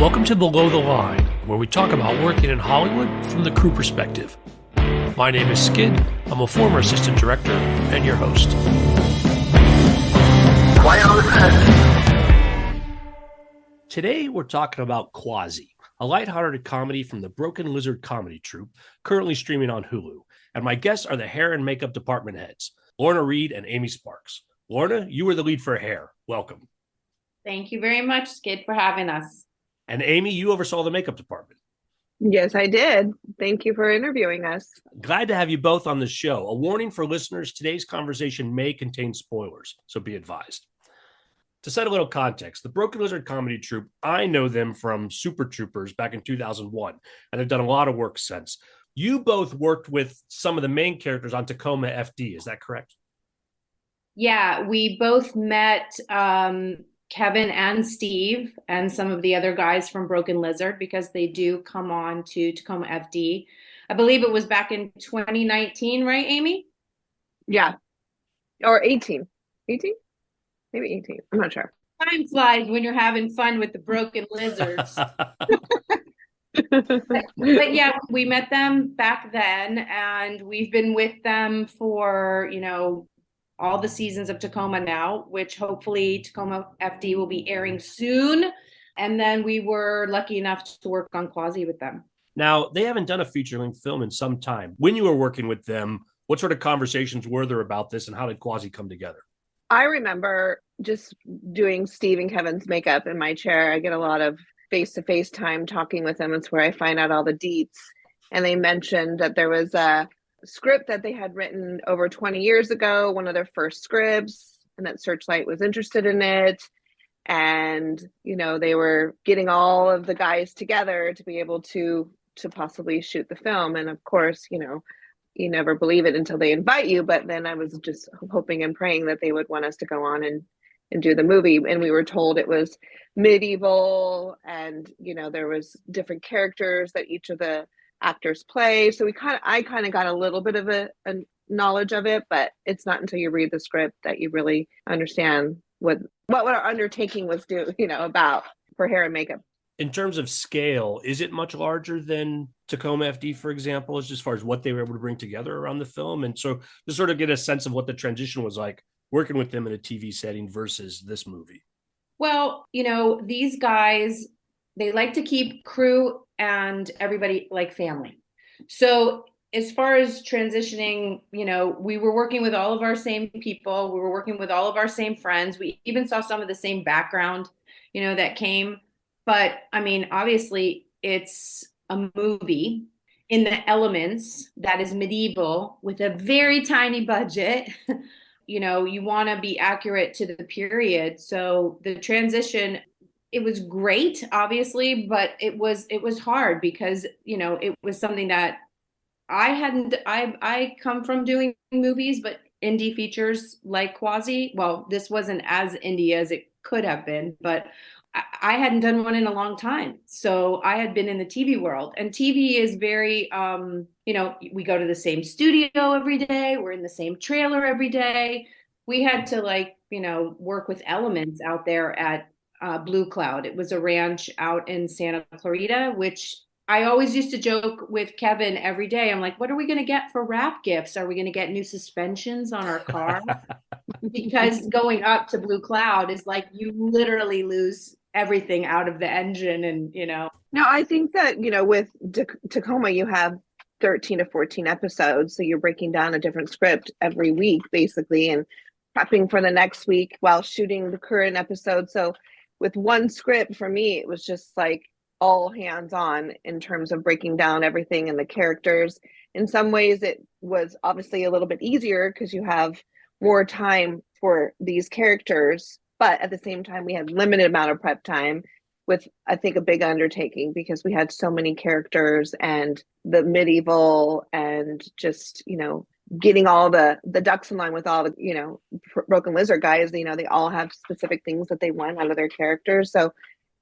Welcome to Below the Line, where we talk about working in Hollywood from the crew perspective. My name is Skid. I'm a former assistant director and your host. Today, we're talking about Quasi, a lighthearted comedy from the Broken Lizard comedy troupe, currently streaming on Hulu. And my guests are the hair and makeup department heads, Lorna, Reid, and Amy Sparks. Lorna, you were the lead for hair. Welcome. Thank you very much, Skid, for having us. And Amy, you oversaw the makeup department. Yes, I did. Thank you for interviewing us. Glad to have you both on the show. A warning for listeners, today's conversation may contain spoilers, so be advised. To set a little context, the Broken Lizard comedy troupe, I know them from Super Troopers back in 2001, and they've done a lot of work since. You both worked with some of the main characters on Tacoma FD, is that correct? Yeah, we both met Kevin and Steve and some of the other guys from Broken Lizard because they do come on to Tacoma FD. I believe it was back in 2019, right, Amy? Yeah. Or 18. 18? Maybe 18. I'm not sure. Time flies when you're having fun with the Broken Lizards. But yeah, we met them back then, and we've been with them for, all the seasons of Tacoma now, which hopefully Tacoma FD will be airing soon. And then we were lucky enough to work on Quasi with them. Now, they haven't done a feature-length film in some time. When you were working with them, what sort of conversations were there about this, and how did Quasi come together? I remember just doing Steve and Kevin's makeup in my chair. I get a lot of face-to-face time talking with them. It's where I find out all the deets. And they mentioned that there was a script that they had written over 20 years ago, one of their first scripts, and that Searchlight was interested in it. And, they were getting all of the guys together to be able to possibly shoot the film. And of course, you never believe it until they invite you. But then I was just hoping and praying that they would want us to go on and do the movie. And we were told it was medieval, and, there was different characters that each of the actors play. So I kind of got a little bit of a knowledge of it, but it's not until you read the script that you really understand what our undertaking was about for hair and makeup. In terms of scale, is it much larger than Tacoma FD, for example, as far as what they were able to bring together around the film? And so to sort of get a sense of what the transition was like working with them in a TV setting versus this movie. Well, these guys, they like to keep crew and everybody like family. So as far as transitioning, we were working with all of our same people. We were working with all of our same friends. We even saw some of the same background, that came. But obviously it's a movie in the elements that is medieval with a very tiny budget. You want to be accurate to the period. So the transition, it was great, obviously, but it was hard because, it was something that I come from doing movies, but indie features like Quasi. Well, this wasn't as indie as it could have been, but I hadn't done one in a long time. So I had been in the TV world, and TV is very, we go to the same studio every day. We're in the same trailer every day. We had to work with elements out there at Blue Cloud. It was a ranch out in Santa Clarita, which I always used to joke with Kevin every day. I'm like, what are we going to get for wrap gifts? Are we going to get new suspensions on our car? Because going up to Blue Cloud is like you literally lose everything out of the engine. And, No, I think that, with Tacoma, you have 13 to 14 episodes. So you're breaking down a different script every week, basically, and prepping for the next week while shooting the current episode. So with one script, for me, it was just like all hands on in terms of breaking down everything and the characters. In some ways, it was obviously a little bit easier because you have more time for these characters. But at the same time, we had limited amount of prep time with, I think, a big undertaking because we had so many characters and the medieval and just, getting all the ducks in line with all the, Broken Lizard guys. They all have specific things that they want out of their characters. So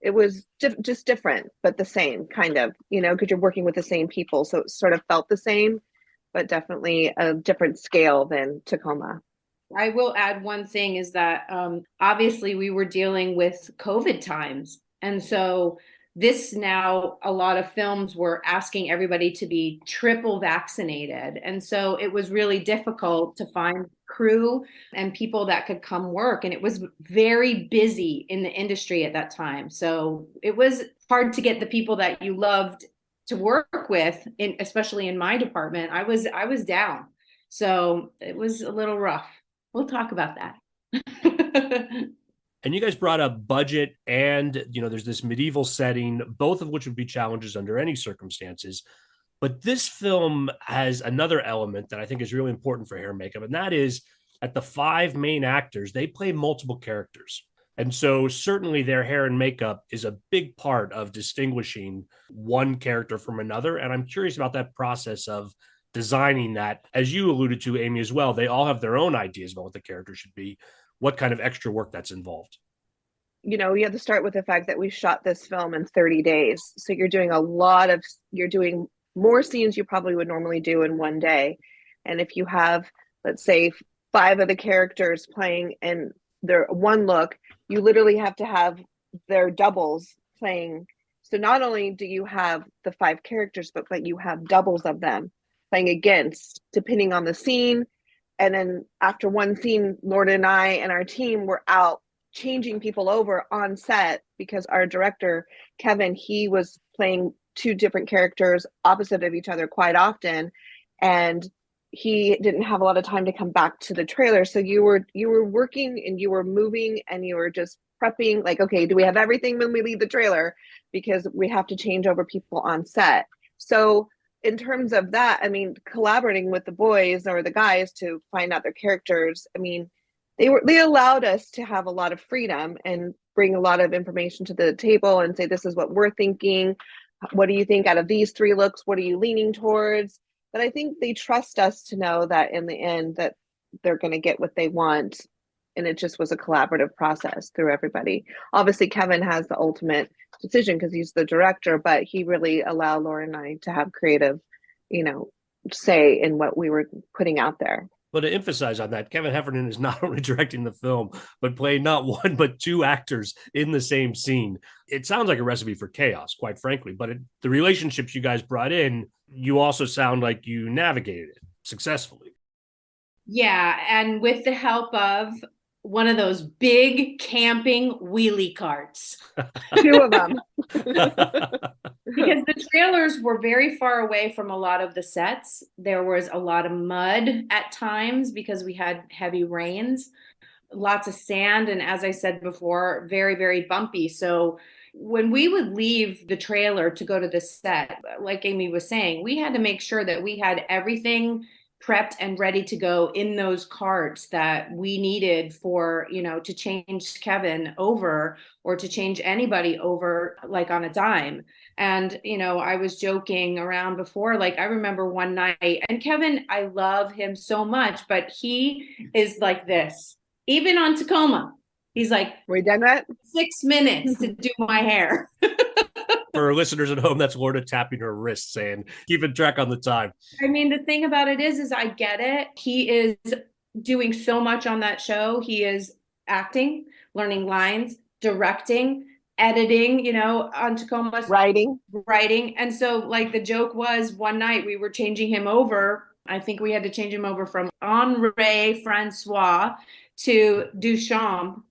it was just different, but the same kind of, because you're working with the same people. So it sort of felt the same, but definitely a different scale than Tacoma. I will add one thing is that obviously we were dealing with COVID times. And so this now, a lot of films were asking everybody to be triple vaccinated. And so it was really difficult to find crew and people that could come work. And it was very busy in the industry at that time. So it was hard to get the people that you loved to work with, especially in my department. I was down. So it was a little rough. We'll talk about that. And you guys brought up budget and, there's this medieval setting, both of which would be challenges under any circumstances. But this film has another element that I think is really important for hair and makeup, and that is that the 5 main actors, they play multiple characters. And so certainly their hair and makeup is a big part of distinguishing one character from another. And I'm curious about that process of designing that. As you alluded to, Amy, as well, they all have their own ideas about what the character should be, what kind of extra work that's involved. You have to start with the fact that we shot this film in 30 days. So you're doing more scenes you probably would normally do in one day. And if you have, let's say, 5 of the characters playing in their one look, you literally have to have their doubles playing. So not only do you have the 5 characters, but you have doubles of them playing against, depending on the scene. And then after one scene, Lorna and I and our team were out changing people over on set because our director, Kevin, he was playing 2 different characters opposite of each other quite often. And he didn't have a lot of time to come back to the trailer. So you were working and you were moving and you were just prepping, like, okay, do we have everything when we leave the trailer? Because we have to change over people on set. So in terms of that, I mean, collaborating with the boys or the guys to find out their characters, I mean, they allowed us to have a lot of freedom and bring a lot of information to the table and say, this is what we're thinking. What do you think out of these 3 looks? What are you leaning towards? But I think they trust us to know that in the end that they're going to get what they want. And it just was a collaborative process through everybody. Obviously, Kevin has the ultimate decision because he's the director, but he really allowed Laura and I to have creative, say in what we were putting out there. But to emphasize on that, Kevin Heffernan is not only directing the film, but playing not 1, but 2 actors in the same scene. It sounds like a recipe for chaos, quite frankly, but the relationships you guys brought in, you also sound like you navigated it successfully. Yeah, and with the help of one of those big camping wheelie carts. 2 of them. Because the trailers were very far away from a lot of the sets. There was a lot of mud at times because we had heavy rains, lots of sand, and as I said before, very, very bumpy. So when we would leave the trailer to go to the set, like Amy was saying, we had to make sure that we had everything prepped and ready to go in those carts that we needed for, to change Kevin over or to change anybody over, like on a dime. And, I was joking around before, like I remember one night, and Kevin, I love him so much, but he is like this, even on Tacoma. He's like, we done that? 6 minutes to do my hair. For listeners at home, that's Lorna tapping her wrist saying, keeping track on the time. I mean, the thing about it is I get it. He is doing so much on that show. He is acting, learning lines, directing, editing, on Tacoma. Writing. And so like the joke was one night we were changing him over. I think we had to change him over from Henri Francois to Duchamp.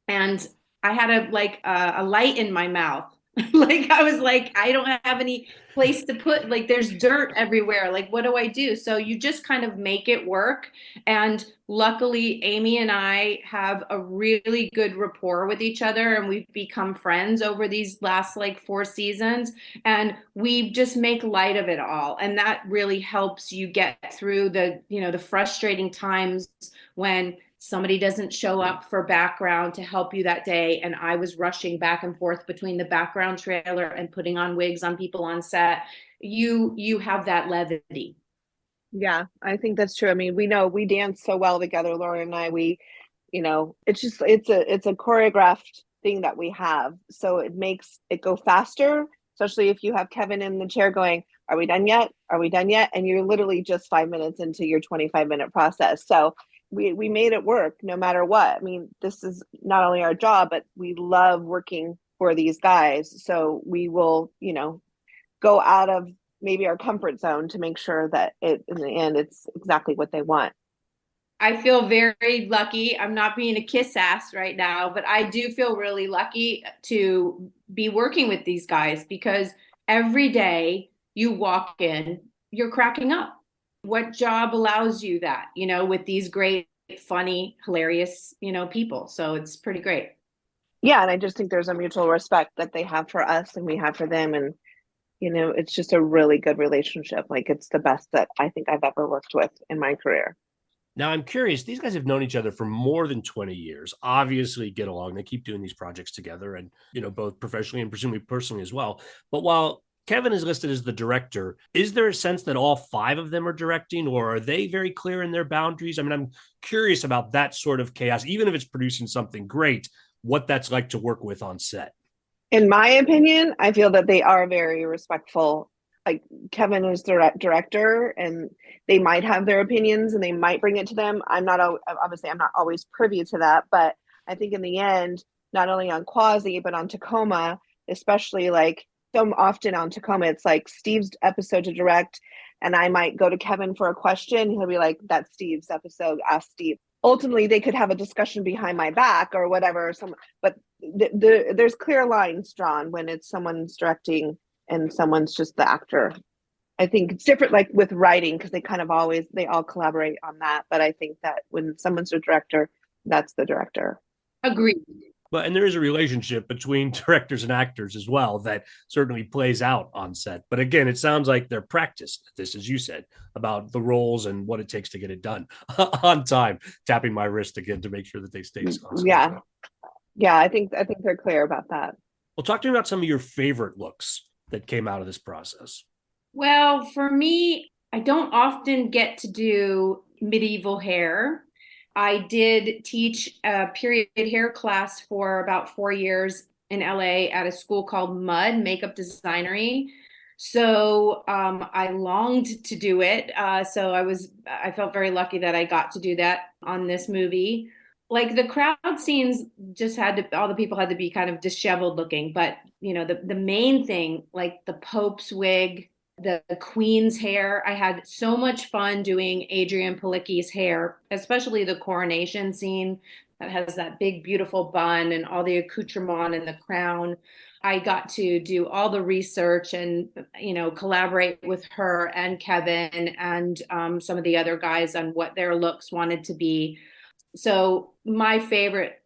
And I had a light in my mouth. Like I was like, I don't have any place to put, like there's dirt everywhere. Like, what do I do? So you just kind of make it work. And luckily, Amy and I have a really good rapport with each other, and we've become friends over these last 4 seasons. And we just make light of it all. And that really helps you get through the frustrating times when somebody doesn't show up for background to help you that day. And I was rushing back and forth between the background trailer and putting on wigs on people on set. You have that levity. Yeah, I think that's true. I mean, we know we dance so well together, Laura and I. It's a choreographed thing that we have. So it makes it go faster, especially if you have Kevin in the chair going, are we done yet? Are we done yet? And you're literally just 5 minutes into your 25-minute process. So we made it work no matter what. I mean, this is not only our job, but we love working for these guys. So we will, go out of maybe our comfort zone to make sure that in the end, it's exactly what they want. I feel very lucky. I'm not being a kiss ass right now, but I do feel really lucky to be working with these guys because every day you walk in, you're cracking up. What job allows you that, with these great, funny, hilarious, people? So it's pretty great. Yeah. And I just think there's a mutual respect that they have for us and we have for them. And, it's just a really good relationship. Like it's the best that I think I've ever worked with in my career. Now, I'm curious, these guys have known each other for more than 20 years, obviously get along. They keep doing these projects together and, both professionally and presumably personally as well. But while Kevin is listed as the director, is there a sense that all 5 of them are directing, or are they very clear in their boundaries? I mean, I'm curious about that sort of chaos, even if it's producing something great, what that's like to work with on set. In my opinion, I feel that they are very respectful. Like Kevin is the director and they might have their opinions and they might bring it to them. I'm not always privy to that, but I think in the end, not only on Quasi, but on Tacoma, especially like so often on Tacoma, it's like Steve's episode to direct. And I might go to Kevin for a question. He'll be like, that's Steve's episode, ask Steve. Ultimately, they could have a discussion behind my back or whatever. But there's clear lines drawn when it's someone's directing and someone's just the actor. I think it's different like with writing because they all collaborate on that. But I think that when someone's a director, that's the director. Agreed. Well, and there is a relationship between directors and actors as well that certainly plays out on set. But again, it sounds like they're practiced at this, as you said, about the roles and what it takes to get it done on time. Tapping my wrist again to make sure that they stay on schedule. Yeah, I think they're clear about that. Well, talk to me about some of your favorite looks that came out of this process. Well, for me, I don't often get to do medieval hair. I did teach a period hair class for about 4 years in LA at a school called MUD, Makeup Designery. So I longed to do it. So I felt very lucky that I got to do that on this movie. Like the crowd scenes just all the people had to be kind of disheveled looking. But, the main thing, like the Pope's wig, the Queen's hair. I had so much fun doing Adrian Palicki's hair, especially the coronation scene that has that big, beautiful bun and all the accoutrement and the crown. I got to do all the research and, collaborate with her and Kevin and some of the other guys on what their looks wanted to be. So my favorite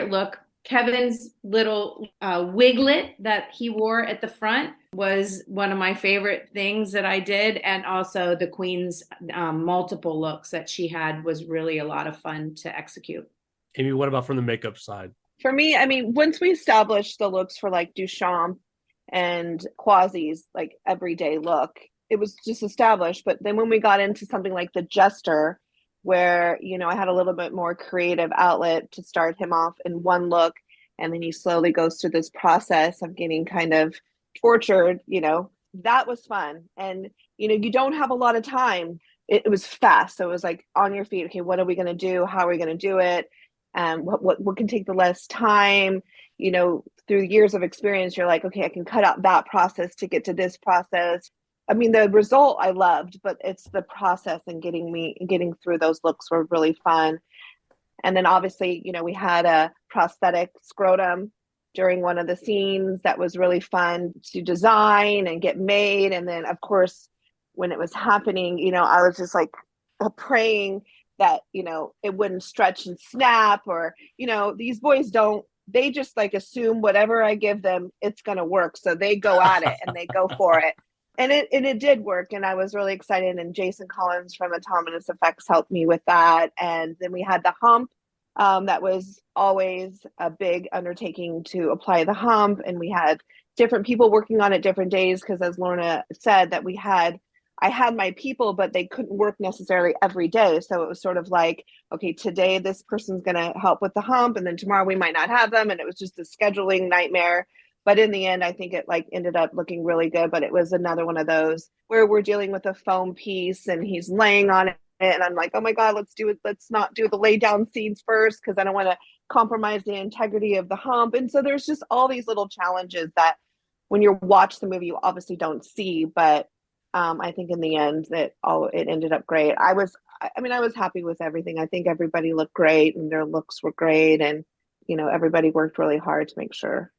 look, Kevin's little wiglet that he wore at the front was one of my favorite things that I did. And also the Queen's multiple looks that she had was really a lot of fun to execute. Amy, what about from the makeup side? For me, I mean, once we established the looks for like Duchamp and Quasi's like everyday look, it was just established. But then when we got into something like the Jester, where, I had a little bit more creative outlet to start him off in one look. And then he slowly goes through this process of getting kind of tortured, that was fun. And, you don't have a lot of time. It was fast. So it was like on your feet. Okay, what are we going to do? How are we going to do it? What can take the less time? Through years of experience, you're like, okay, I can cut out that process to get to this process. I mean, the result I loved, but it's the process and getting through those looks were really fun. And then obviously, we had a prosthetic scrotum during one of the scenes that was really fun to design and get made. And then of course, when it was happening, I was just like praying that, it wouldn't stretch and snap or, these boys they just like assume whatever I give them, it's going to work. So they go at it and they go for it. And it did work. And I was really excited. And Jason Collins from Autonomous Effects helped me with that. And then we had the hump. That was always a big undertaking to apply the hump. And we had different people working on it different days. Because as Lorna said, that I had my people, but they couldn't work necessarily every day. So it was sort of like, okay, today this person's going to help with the hump. And then tomorrow we might not have them. And it was just a scheduling nightmare. But in the end, I think it like ended up looking really good. But it was another one of those where we're dealing with a foam piece and he's laying on it. And I'm like, oh my God, let's do it. Let's not do the lay down scenes first because I don't want to compromise the integrity of the hump. And so there's just all these little challenges that when you watch the movie, you obviously don't see, but I think in the end that it ended up great. I was happy with everything. I think everybody looked great and their looks were great. And, everybody worked really hard to make sure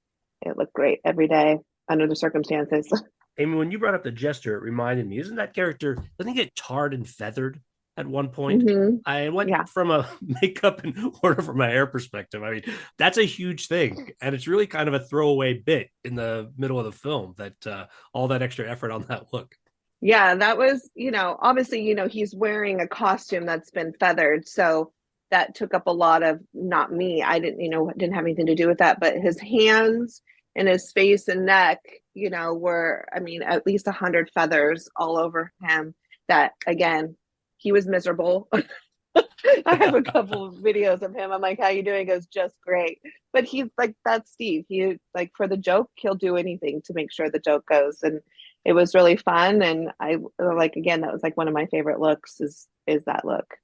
it looked great every day under the circumstances. Amy, when you brought up the jester, it reminded me, isn't that character, doesn't he get tarred and feathered at one point? Mm-hmm. I went Yeah. from a makeup and order from my hair perspective. I mean, that's a huge thing. And it's really kind of a throwaway bit in the middle of the film that all that extra effort on that look. Yeah, that was, obviously, he's wearing a costume that's been feathered. So that took up a lot of, not me. I didn't have anything to do with that, but his hands and his face and neck, were, at least 100 feathers all over him that, again, he was miserable. I have a couple of videos of him. I'm like, how you doing? He goes, just great. But he's like, that's Steve. He like for the joke, he'll do anything to make sure the joke goes. And it was really fun. And I like, again, that was like one of my favorite looks is that look.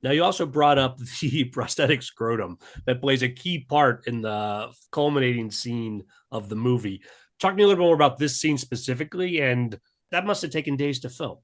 Now, you also brought up the prosthetic scrotum that plays a key part in the culminating scene of the movie. Talk to me a little bit more about this scene specifically, and that must have taken days to film.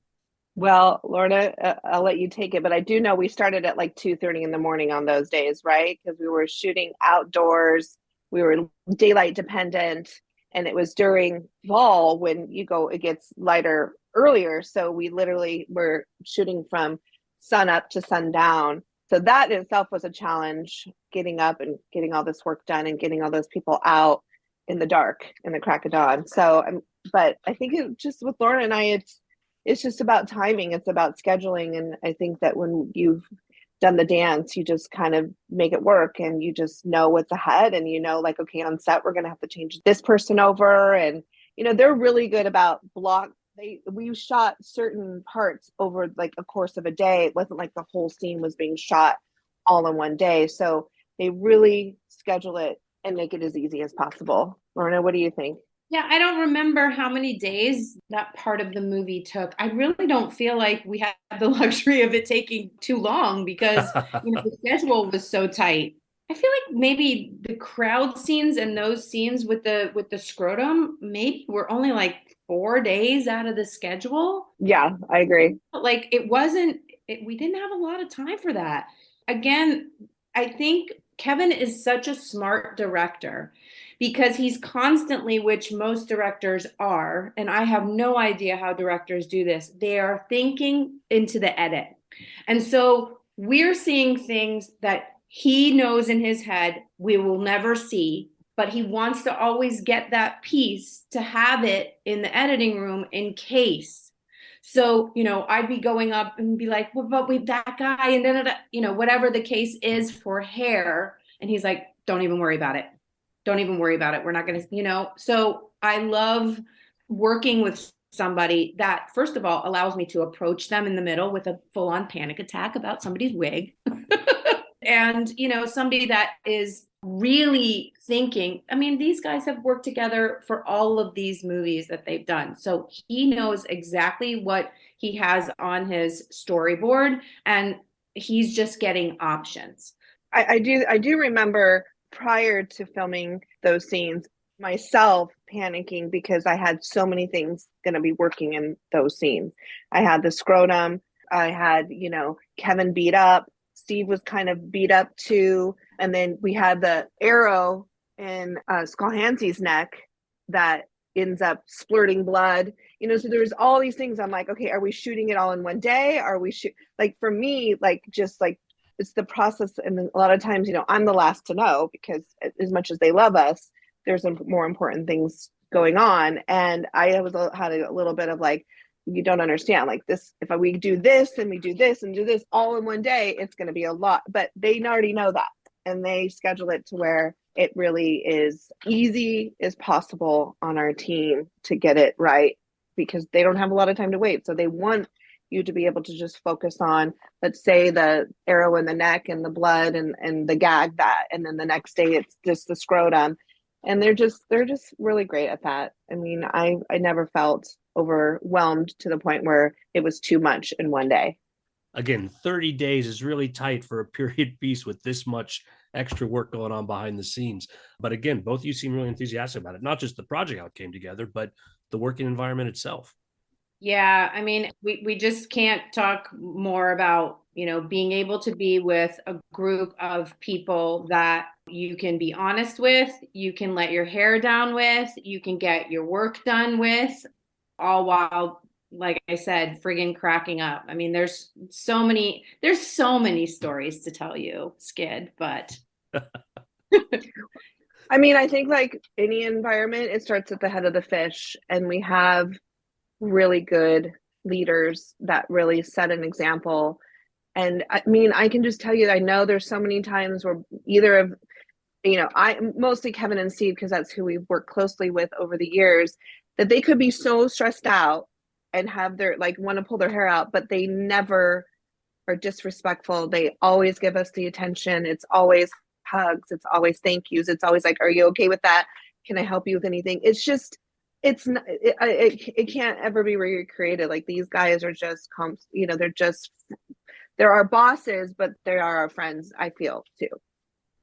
Well, Lorna, I'll let you take it, but I do know we started at like 2:30 in the morning on those days, right? Because we were shooting outdoors, we were daylight dependent, and it was during fall when it gets lighter earlier. So we literally were shooting from sun up to sundown. So that in itself was a challenge, getting up and getting all this work done and getting all those people out in the dark in the crack of dawn. So, but I think it just with Lorna and I, it's just about timing. It's about scheduling. And I think that when you've done the dance, you just kind of make it work and you just know what's ahead. And like, okay, on set, we're going to have to change this person over. And, they're really good about we shot certain parts over like a course of a day. It wasn't like the whole scene was being shot all in one day. So they really schedule it and make it as easy as possible. Lorna, what do you think? Yeah, I don't remember how many days that part of the movie took. I really don't feel like we had the luxury of it taking too long because the schedule was so tight. I feel like maybe the crowd scenes and those scenes with the scrotum maybe were only like 4 days out of the schedule. Yeah, I agree. Like we didn't have a lot of time for that. Again, I think Kevin is such a smart director because he's constantly, which most directors are, and I have no idea how directors do this, they are thinking into the edit. And so we're seeing things that he knows in his head we will never see, but he wants to always get that piece to have it in the editing room in case. So, I'd be going up and be like, well, but with that guy and then, whatever the case is for hair. And he's like, don't even worry about it. Don't even worry about it. We're not going to, so I love working with somebody that, first of all, allows me to approach them in the middle with a full-on panic attack about somebody's wig. And, somebody that is really thinking, these guys have worked together for all of these movies that they've done. So he knows exactly what he has on his storyboard and he's just getting options. I do remember prior to filming those scenes, myself panicking because I had so many things going to be working in those scenes. I had the scrotum. I had, Kevin beat up. Steve was kind of beat up too. And then we had the arrow in Skolhansy's neck that ends up splurting blood. So there's all these things. I'm like, okay, are we shooting it all in one day? Are we like for me, like just like it's the process. And a lot of times, I'm the last to know because as much as they love us, there's more important things going on. And I had a little bit of like, you don't understand like this. If we do this and we do this and do this all in one day, it's going to be a lot, but they already know that. And they schedule it to where it really is easy as possible on our team to get it right because they don't have a lot of time to wait. So they want you to be able to just focus on, let's say the arrow in the neck and the blood and the gag that, and then the next day it's just the scrotum. And they're just really great at that. I never felt overwhelmed to the point where it was too much in one day. Again, 30 days is really tight for a period piece with this much extra work going on behind the scenes. But again, both of you seem really enthusiastic about it, not just the project, how it came together, but the working environment itself. Yeah, I mean, we just can't talk more about, being able to be with a group of people that you can be honest with, you can let your hair down with, you can get your work done with, all while, like I said, friggin' cracking up. I mean, there's so many stories to tell you, Skid, but I mean, I think like any environment, it starts at the head of the fish, and we have really good leaders that really set an example. And I mean, I can just tell you, I know there's so many times where either of, I mostly Kevin and Steve, because that's who we've worked closely with over the years, that they could be so stressed out and have their want to pull their hair out, but they never are disrespectful. They always give us the attention. It's always hugs. It's always thank yous. It's always like, are you okay with that? Can I help you with anything? It's just, it's not, it can't ever be recreated. Like, these guys are just they're our bosses, but they are our friends, I feel, too.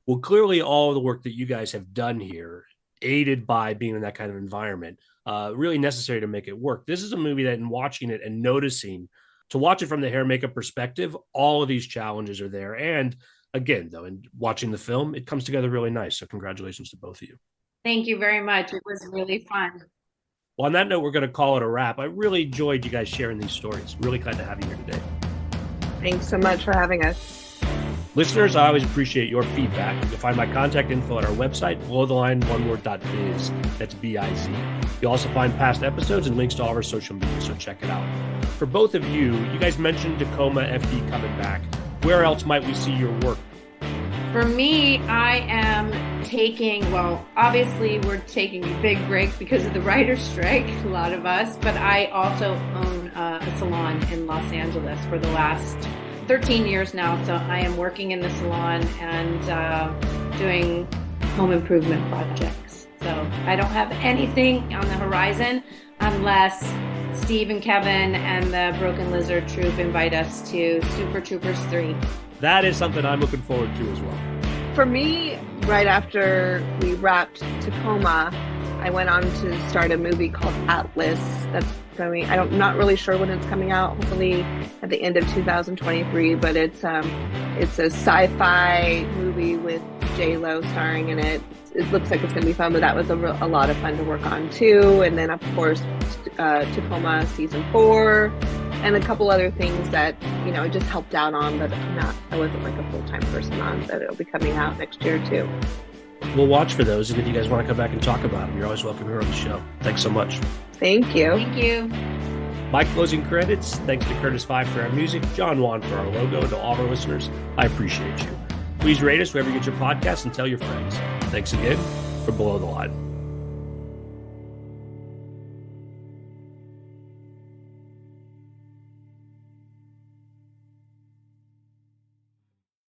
Well, clearly all the work that you guys have done here, aided by being in that kind of environment, really necessary to make it work. This is a movie that, in watching it and noticing, to watch it from the hair makeup perspective, all of these challenges are there. And again, though, in watching the film, it comes together really nice. So congratulations to both of you. thank you very much. It was really fun. Well, on that note, we're going to call it a wrap. I really enjoyed you guys sharing these stories. Really glad to have you here today. Thanks so much for having us. Listeners, I always appreciate your feedback. You'll find my contact info at our website, belowtheline.biz. That's B-I-Z. You'll also find past episodes and links to all of our social media, so check it out. For both of you, you guys mentioned Tacoma FD coming back. Where else might we see your work? For me, I am obviously we're taking a big break because of the writer's strike, a lot of us, but I also own a salon in Los Angeles for the last 13 years now. So I am working in the salon and doing home improvement projects. So I don't have anything on the horizon unless Steve and Kevin and the Broken Lizard troupe invite us to Super Troopers 3. That is something I'm looking forward to as well. For me, right after we wrapped Tacoma, I went on to start a movie called Atlas that's going, I'm not really sure when it's coming out, hopefully at the end of 2023, but it's a sci-fi movie with J-Lo starring in it. It looks like it's going to be fun, but that was a lot of fun to work on too. And then, of course, Tacoma season 4 and a couple other things that, I just helped out on, but I wasn't like a full-time person on, that it'll be coming out next year too. We'll watch for those, and if you guys want to come back and talk about them, you're always welcome here on the show. Thanks so much. Thank you. Thank you. My closing credits, thanks to Curtis Five for our music, John Wan for our logo, and to all of our listeners, I appreciate you. Please rate us wherever you get your podcasts and tell your friends. Thanks again for Below the Line.